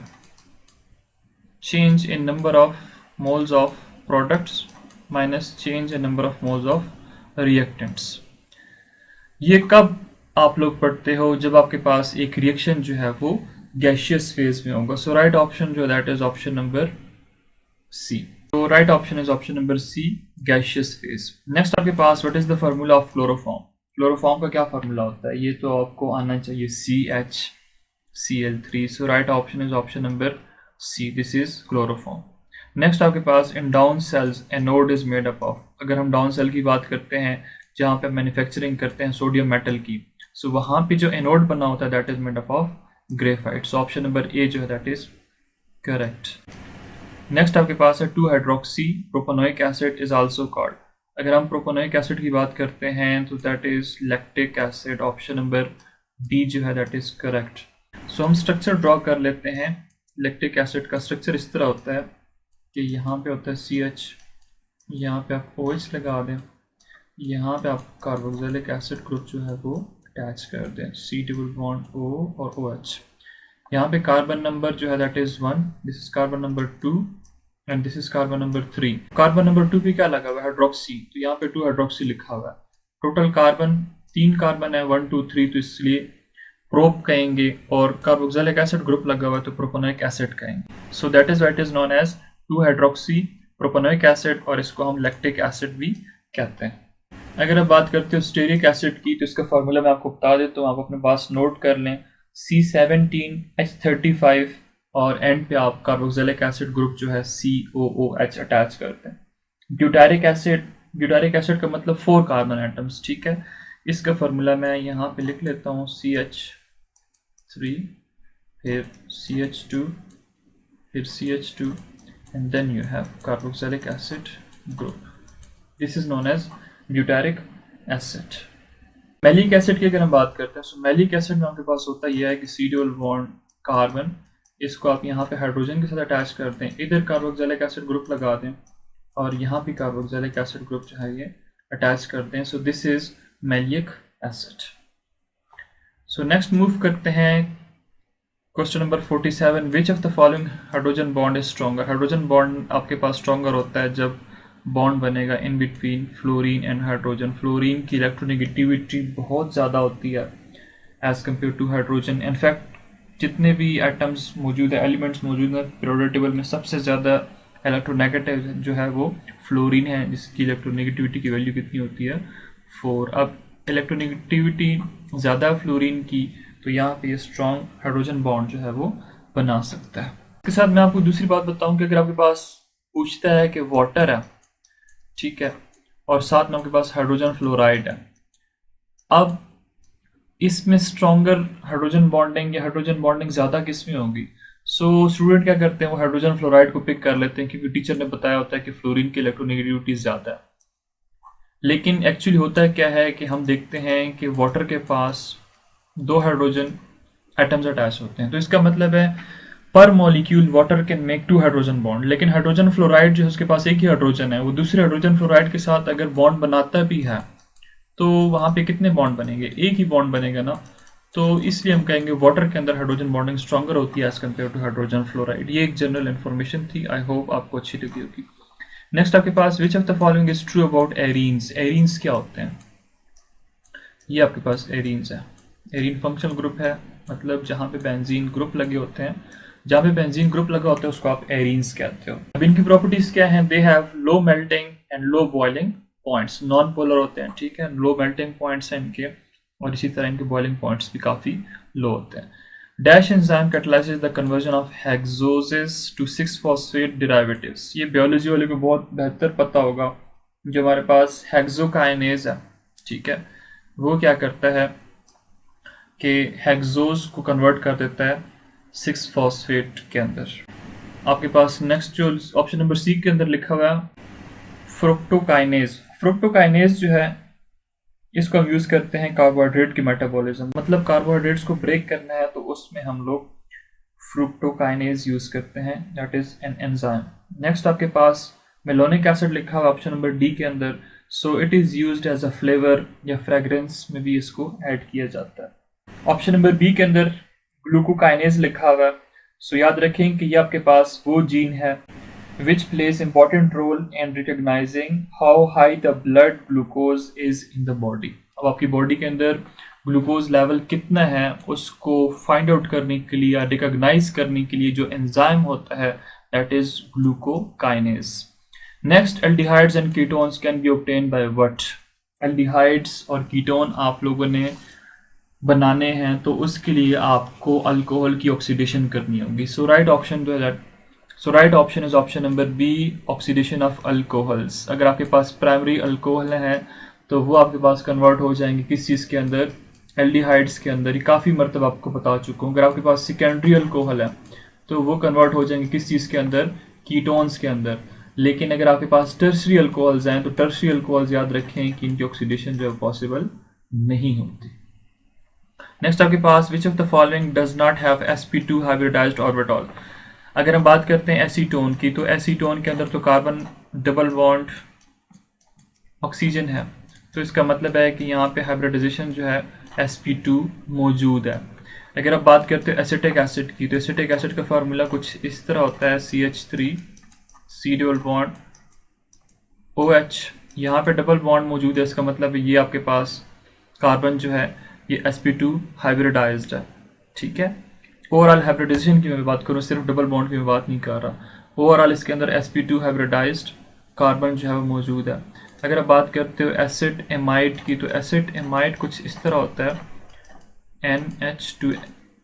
Change in number of moles of products minus change in number of moles of reactants। ये कब आप लोग पढ़ते हो? जब आपके पास एक रिएक्शन जो है वो गैशियस फेज में होगा। सो राइट ऑप्शन जो that is option number C. तो right option is option number C, gaseous phase. Next आपके पास what is the formula of chloroform. Chloroform का क्या फार्मूला होता है? ये तो आपको आना चाहिए CHCl3। So right option is option number C, this is chloroform. Next आपके पास in down cells anode is made up of. अगर हम डाउन सेल की बात करते हैं जहाँ पे मैन्युफैक्चरिंग करते हैं सोडियम मेटल की, सो वहाँ पे जो एनोड बना होता है that is made up of graphite. So option number A जो है दैट इज करेक्ट। नेक्स्ट आपके पास है 2 hydroxy propanoic acid is also called. अगर हम प्रोपेनोइक एसिड की बात करते हैं तो that is lactic acid. Option number D जो है दैट इज करेक्ट। सो हम स्ट्रक्चर ड्रॉ कर लेते हैं। लैक्टिक एसिड का स्ट्रक्चर इस तरह होता है कि यहाँ पे होता है CH, यहाँ पे आप OH लगा दें, यहाँ पे आप कार्बोक्सिलिक एसिड ग्रुप जो है वो अटैच कर दें, C डबल बॉन्ड O और OH। यहाँ पे कार्बन नंबर जो है that is 1, this is carbon number 2 and this is carbon number 3। Carbon number 2 पे क्या लगा हुआ है? हाइड्रोक्सी, तो यहाँ पे 2 हाइड्रोक्सी लिखा हुआ है। टोटल कार्बन 3 कार्बन है 1 2 3, तो इसलिए प्रोप कहेंगे, और कार्बोक्सिलिक एसिड ग्रुप लगा हुआ है तो प्रोपेनोइक एसिड कहेंगे। So that is what is known as 2 hydroxy propanoic acid, और इसको हम लैक्टिक एसिड भी कहते हैं। अगर आप बात करते हो स्टेरिक एसिड की तो इसका फार्मूला मैं आपको बता देता हूँ, आप अपने पास नोट कर लें। C17H35 और एंड पे आप कार्बोक्सिलिक एसिड ग्रुप जो है COOH अटैच करते हैं। ब्यूटारिक एसिड का मतलब 4 कार्बन एटम्स, ठीक है। इसका फार्मूला मैं यहाँ पे लिख लेता हूँ, CH3 फिर CH2 फिर CH2 and then you have carboxylic acid group, this is known as butyric acid. Malic acid की अगर हम बात करते हैं तो मैलिक एसिड में आपके पास होता यह है कि C डबल बॉन्ड कार्बन, इसको आप यहाँ पे हाइड्रोजन के साथ अटैच करते हैं, इधर कार्बोक्सिलिक एसिड ग्रुप लगा दें और यहाँ पे कार्बोक्सिलिक एसिड ग्रुप जो है ये अटैच करते हैं। So this is malic acid. So next move करते हैं question number 47, which of the following hydrogen bond is stronger. Hydrogen bond आपके पास स्ट्रॉन्गर होता है जब बॉन्ड बनेगा in between fluorine and hydrogen. Fluorine की इलेक्ट्रोनेगेटिविटी बहुत ज़्यादा होती है as compare to hydrogen. In fact जितने भी एटम्स मौजूद है, एलिमेंट्स मौजूद हैं पीरियोडिक टेबल में, सबसे ज़्यादा इलेक्ट्रोनेगेटिव जो है वो फ्लोरीन है, जिसकी इलेक्ट्रोनेगेटिविटी की वैल्यू कितनी होती है 4। अब इलेक्ट्रोनेगेटिविटी ज़्यादा फ्लोरीन की, तो यहाँ पे ये स्ट्रॉन्ग हाइड्रोजन बॉन्ड जो है वो बना सकता है। इसके साथ मैं आपको दूसरी बात बताऊँ कि अगर आपके पास पूछता है कि वाटर है, ठीक है, और साथ में आपके पास हाइड्रोजन फ्लोराइड है, अब इसमें स्ट्रॉन्गर हाइड्रोजन बॉन्डिंग या हाइड्रोजन बॉन्डिंग ज़्यादा किस में होगी? सो स्टूडेंट क्या करते हैं, वो हाइड्रोजन फ्लोराइड को पिक कर लेते हैं क्योंकि टीचर ने बताया होता है कि फ्लोरीन की इलेक्ट्रोनेगेटिविटी ज़्यादा है। लेकिन एक्चुअली होता है क्या है कि हम देखते हैं कि वाटर के पास 2 हाइड्रोजन एटम्स अटैच होते हैं, तो इसका मतलब है पर molecule water can make 2 hydrogen bond. लेकिन हाइड्रोजन फ्लोराइड जो है उसके पास एक ही हाइड्रोजन है, वो दूसरे हाइड्रोजन फ्लोराइड के साथ अगर बॉन्ड बनाता भी है तो वहाँ पे कितने बॉन्ड बनेंगे, एक ही बॉन्ड बनेगा ना। तो इसलिए हम कहेंगे वाटर के अंदर हाइड्रोजन बॉन्डिंग स्ट्रॉन्गर होती है as compare to hydrogen fluoride. ये एक जनरल इन्फॉर्मेशन थी, आई होप आपको अच्छी लगी होगी। नेक्स्ट आपके पास which of the following is true about arenes. Arenes क्या होते हैं, ये आपके पास एरीन्स है। एरीन फंक्शनल ग्रुप है, मतलब जहाँ पे बेंजीन ग्रुप लगे होते हैं, जहाँ पे बेंजीन ग्रुप लगा होता है उसको आप एरीन्स कहते हो। अब इनकी प्रॉपर्टीज क्या हैं, they have low melting and low boiling points, non polar होते हैं, ठीक है, लो मेल्टिंग पॉइंट्स हैं इनके, और इसी तरह इनके बॉइलिंग पॉइंट्स भी काफ़ी लो होते हैं। Dash enzyme catalyses the conversion of hexoses to six phosphate derivatives. ये बायोलॉजी वाले को बहुत बेहतर पता होगा। जो हमारे पास हेक्सोकाइनेज है, ठीक है, वो क्या करता है कि हेक्सोज को कन्वर्ट कर देता है 6-फॉस्फेट के अंदर। आपके पास नेक्स्ट जो ऑप्शन नंबर सी के अंदर लिखा हुआ है फ्रुक्टोकाइनेज। फ्रुक्टोकाइनेज जो है इसको हम यूज करते हैं कार्बोहाइड्रेट की मेटाबॉलिज्म, मतलब कार्बोहाइड्रेट्स को ब्रेक करना है तो उसमें हम लोग फ्रुक्टोकाइनेज यूज करते हैं, that is an enzyme. Next आपके पास मेलोनिक एसिड लिखा हुआ ऑप्शन नंबर डी के अंदर, so it is used as a flavour या फ्रेग्रेंस में भी इसको ऐड किया जाता है। ऑप्शन नंबर बी के अंदर ग्लूकोकाइनेज लिखा हुआ है, सो याद रखें कि ये आपके पास वो जीन है which plays important role in recognizing how high the blood glucose is in the body। अब आपकी बॉडी के अंदर ग्लूकोज लेवल कितना है उसको फाइंड आउट करने के लिए या रिकॉग्नाइज करने के लिए जो एंजाइम होता है that is glucokinase. Next aldehydes and ketones can be obtain by what. Aldehydes और कीटोन आप लोगों ने बनाने हैं तो उसके लिए आपको अल्कोहल की ऑक्सीडेशन करनी होगी। सो राइट ऑप्शन जो है that, so right option is option number B, oxidation of alcohols. अगर आपके पास प्राइमरी अल्कोहल है तो वो आपके पास कन्वर्ट हो जाएंगे किस चीज़ के अंदर, एल्डिहाइड्स के अंदर। ये काफ़ी मरतबा आपको बता चुका हूँ। अगर आपके पास सेकेंडरी अल्कोहल है तो वो कन्वर्ट हो जाएंगे किस चीज़ के अंदर, कीटोन्स के अंदर। लेकिन अगर आपके पास टर्शरी अल्कोहल्स हैं तो टर्शरी अल्कोहल्स याद रखें कि इनकी ऑक्सीडेशन जो है पॉसिबल नहीं होती। नेक्स्ट आपके पास which of the following does not have sp2 hybridized orbital. अगर हम बात करते हैं एसीटोन की तो एसीटोन के अंदर तो कार्बन डबल बॉन्ड ऑक्सीजन है, तो इसका मतलब है कि यहाँ पे हाइब्रिडाइजेशन जो है sp2 मौजूद है। अगर आप बात करते हैं एसिटिक एसिड की तो एसिटिक एसिड का फार्मूला कुछ इस तरह होता है CH3 C double bond OH, यहाँ पे डबल बॉन्ड मौजूद है, इसका मतलब है ये आपके पास कार्बन जो है ये sp2 हाइब्रिडाइज्ड है, ठीक है। ओवरऑल हाइब्रिडाइजेशन की मैं बात करूँ, सिर्फ डबल बॉन्ड की मैं बात नहीं कर रहा। ओवरऑल इसके अंदर sp2 हाइब्रिडाइज्ड कार्बन जो है वो मौजूद है। अगर आप बात करते हो एसिड एमाइड की तो एसिड एमाइड कुछ इस तरह होता है, NH2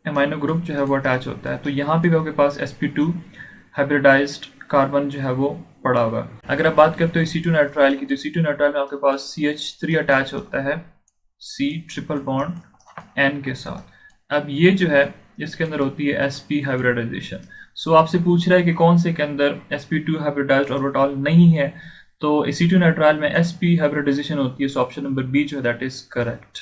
एमाइनो ग्रुप जो है वो अटैच होता है, तो यहाँ पे भी आपके पास sp2 हाइब्रिडाइज्ड कार्बन जो है वो पड़ा हुआ है। अगर आप बात करते हो C2 नाइट्राइल की तो C2 नाइट्राइल में आपके पास CH3 अटैच होता है C ट्रिपल बॉन्ड N के साथ। अब ये जो है इसके अंदर होती है sp हाइब्रिडाइजेशन। सो आपसे पूछ रहा है कि कौन से के अंदर sp2 हाइब्रिडाइज्ड ऑर्बिटल नहीं है, तो C2 नाइट्राइल में sp हाइब्रिडाइजेशन होती है। सो ऑप्शन नंबर बी जो है that is correct.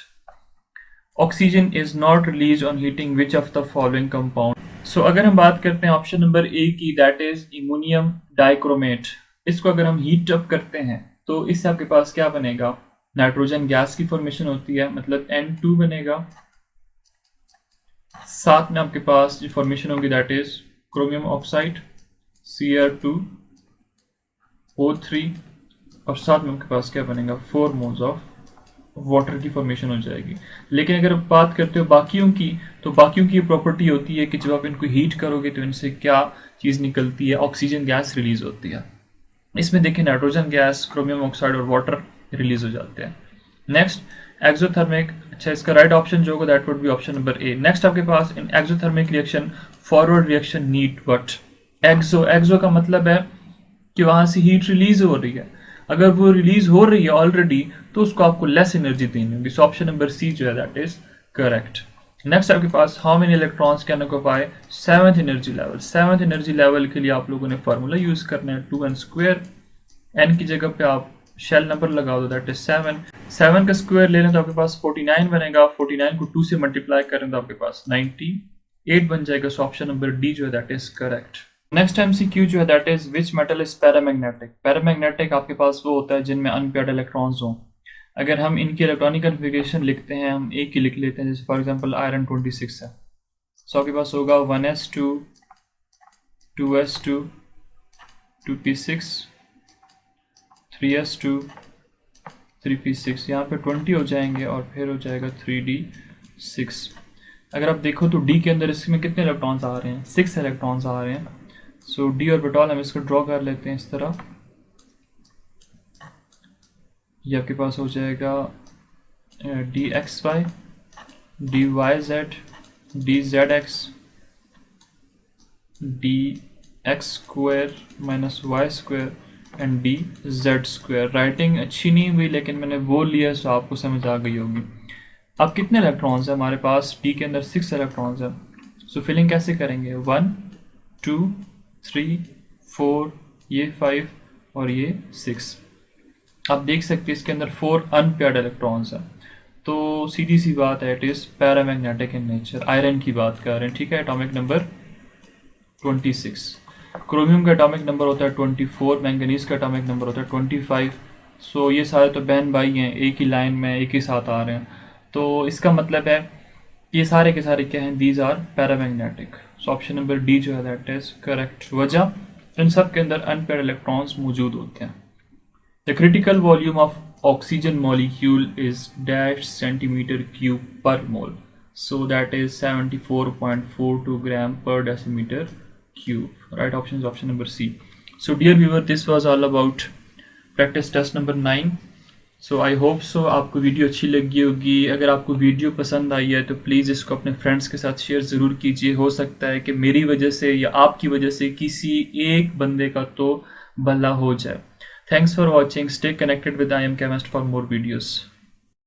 Oxygen is not release on heating which of the following compound. So अगर हम बात करते हैं ऑप्शन नंबर ए की दैट इज इमोनियम डाइक्रोमेट, इसको अगर हम हीट अप करते हैं तो इससे आपके पास क्या बनेगा, नाइट्रोजन गैस की फॉर्मेशन होती है, मतलब N2 बनेगा, साथ में आपके पास जो फॉर्मेशन होगी that is chromium oxide Cr2O3, और साथ में आपके पास क्या बनेगा 4 मोल्स ऑफ वाटर की फॉर्मेशन हो जाएगी। लेकिन अगर आप बात करते हो बाकियों की तो बाकियों की प्रॉपर्टी होती है कि जब आप इनको हीट करोगे तो इनसे क्या चीज़ निकलती है, ऑक्सीजन गैस रिलीज होती है। इसमें देखिए नाइट्रोजन गैस, क्रोमियम ऑक्साइड और वाटर रिलीज हो जाते हैं। नेक्स्ट एक्सोथर्मिक, अच्छा इसका राइट ऑप्शन जो होगा that would be option number A. Next आपके पास in exothermic reaction forward reaction need what, exo का मतलब है कि वहां से हीट रिलीज हो रही है, अगर वो रिलीज हो रही है ऑलरेडी तो उसको आपको लेस एनर्जी देनी होगी। सो ऑप्शन नंबर सी जो है दैट इज करेक्ट। नेक्स्ट आपके पास how many electrons can occupy seventh energy level. Seventh energy level के लिए आप लोगों ने फार्मूला यूज करना है 2n²। n की जगह पे आप शेल नंबर लगा दो, दैट इज 7। 7 का स्क्वायर ले लें तो आपके पास 49 बनेगा। 49 को 2 से मल्टीप्लाई करें तो आपके पास 98 बन जाएगा। सो ऑप्शन नंबर डी जो है that is correct. Next MCQ जो है that is which metal is paramagnetic. Paramagnetic आपके पास वो होता है जिनमें अनपेयर्ड इलेक्ट्रॉन्स हों। अगर हम इनकी इलेक्ट्रॉनिक कन्फिगरेशन लिखते हैं, हम एक ही लिख लेते हैं, जैसे फॉर एग्जांपल आयरन 26 है। सो आपके पास होगा 1s2 2s2 2p6 3s2 3p6। यहाँ पे 20 हो जाएंगे और फिर हो जाएगा 3d6। अगर आप देखो तो डी के अंदर इसमें कितने इलेक्ट्रॉन्स आ रहे हैं, 6 इलेक्ट्रॉन्स आ रहे हैं। सो डी ऑर्बिटल हम इसको ड्रॉ कर लेते हैं इस तरह। ये आपके पास हो जाएगा dxy dyz dzx dx² minus y² and dz²। Writing अच्छी नहीं हुई लेकिन मैंने वो लिया सो आपको समझ आ गई होगी। अब कितने इलेक्ट्रॉन्स हैं हमारे पास, डी के अंदर 6 इलेक्ट्रॉन्स हैं। सो फिलिंग कैसे करेंगे, 1 2 3 4, ये 5 और ये 6। आप देख सकते हैं इसके अंदर 4 अनपेयर्ड इलेक्ट्रॉन्स हैं। तो सीधी सी बात है, it is paramagnetic in nature. Iron की बात कर रहे हैं, ठीक है। Atomic number 26। क्रोमियम का एटॉमिक नंबर होता है 24। मैंगनीज का एटॉमिक नंबर होता है 25। सो ये सारे तो बहन भाई हैं, एक ही लाइन में एक ही साथ आ रहे हैं। तो इसका मतलब है ये सारे के सारे क्या हैं, these are paramagnetic. So option number D जो है दैट इज करेक्ट। वजह, इन सब के अंदर अनपेयर्ड इलेक्ट्रॉन्स मौजूद होते हैं। The critical volume of oxygen molecule is dash centimeter cube per mole. So that is 74.42 gram per decimeter cube. Right option is option number C. So dear viewer, this was all about practice test number 9. So I hope so आपको video अच्छी लगी होगी। अगर आपको video पसंद आई है तो please इसको अपने फ्रेंड्स के साथ शेयर ज़रूर कीजिए। हो सकता है कि मेरी वजह से या आपकी वजह से किसी एक बंदे का तो भला हो जाए। Thanks for watching. Stay connected with I Am Chemist for more videos.